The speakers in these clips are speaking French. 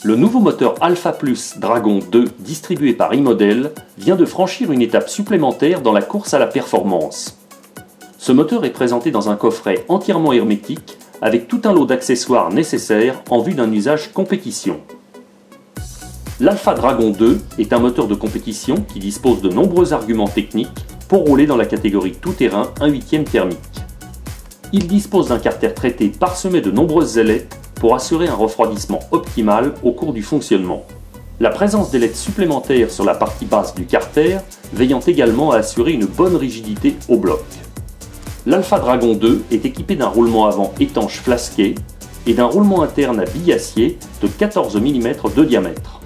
Le nouveau moteur Alpha Plus Dragon 2 distribué par E-Model vient de franchir une étape supplémentaire dans la course à la performance. Ce moteur est présenté dans un coffret entièrement hermétique avec tout un lot d'accessoires nécessaires en vue d'un usage compétition. L'Alpha Dragon 2 est un moteur de compétition qui dispose de nombreux arguments techniques pour rouler dans la catégorie tout-terrain 1/8 thermique. Il dispose d'un carter traité parsemé de nombreuses ailettes pour assurer un refroidissement optimal au cours du fonctionnement. La présence d'ailettes supplémentaires sur la partie basse du carter veillant également à assurer une bonne rigidité au bloc. L'Alpha Dragon 2 est équipé d'un roulement avant étanche flasqué et d'un roulement interne à billes acier de 14 mm de diamètre.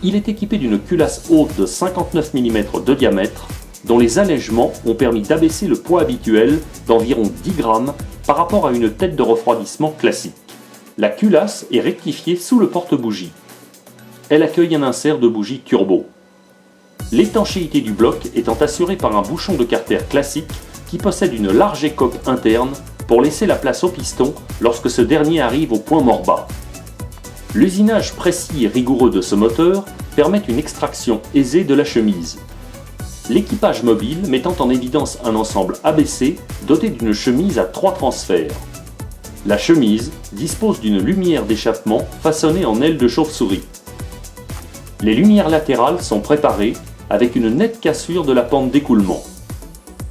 Il est équipé d'une culasse haute de 59 mm de diamètre dont les allègements ont permis d'abaisser le poids habituel d'environ 10 grammes par rapport à une tête de refroidissement classique. La culasse est rectifiée sous le porte-bougie. Elle accueille un insert de bougie turbo. L'étanchéité du bloc étant assurée par un bouchon de carter classique qui possède une large écope interne pour laisser la place au piston lorsque ce dernier arrive au point mort bas. L'usinage précis et rigoureux de ce moteur permet une extraction aisée de la chemise. L'équipage mobile mettant en évidence un ensemble abaissé doté d'une chemise à 3 transferts. La chemise dispose d'une lumière d'échappement façonnée en aile de chauve-souris. Les lumières latérales sont préparées avec une nette cassure de la pente d'écoulement.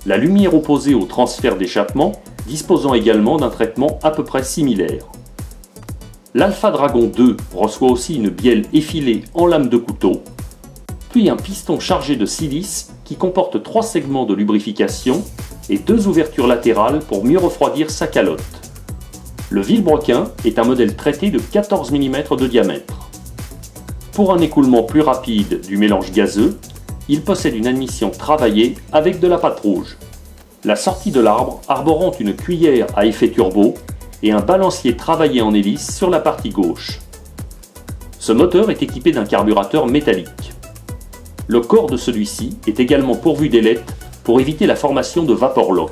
La lumière opposée au transfert d'échappement disposant également d'un traitement à peu près similaire. L'Alpha Dragon 2 reçoit aussi une bielle effilée en lame de couteau, puis un piston chargé de silice qui comporte 3 segments de lubrification et 2 ouvertures latérales pour mieux refroidir sa calotte. Le vilebrequin est un modèle traité de 14 mm de diamètre. Pour un écoulement plus rapide du mélange gazeux, il possède une admission travaillée avec de la pâte rouge. La sortie de l'arbre arborant une cuillère à effet turbo et un balancier travaillé en hélice sur la partie gauche. Ce moteur est équipé d'un carburateur métallique. Le corps de celui-ci est également pourvu d'ailettes pour éviter la formation de vapor lock.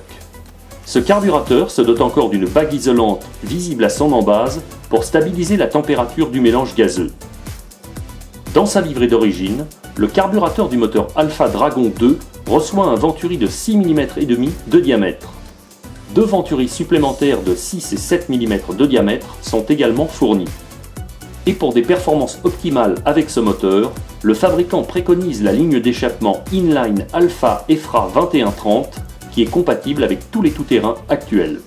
Ce carburateur se dote encore d'une bague isolante visible à son embase pour stabiliser la température du mélange gazeux. Dans sa livrée d'origine, le carburateur du moteur Alpha Dragon 2 reçoit un venturi de 6 mm et demi de diamètre. 2 venturis supplémentaires de 6 et 7 mm de diamètre sont également fournis. Et pour des performances optimales avec ce moteur, le fabricant préconise la ligne d'échappement inline Alpha EFRA 2130 qui est compatible avec tous les tout-terrains actuels.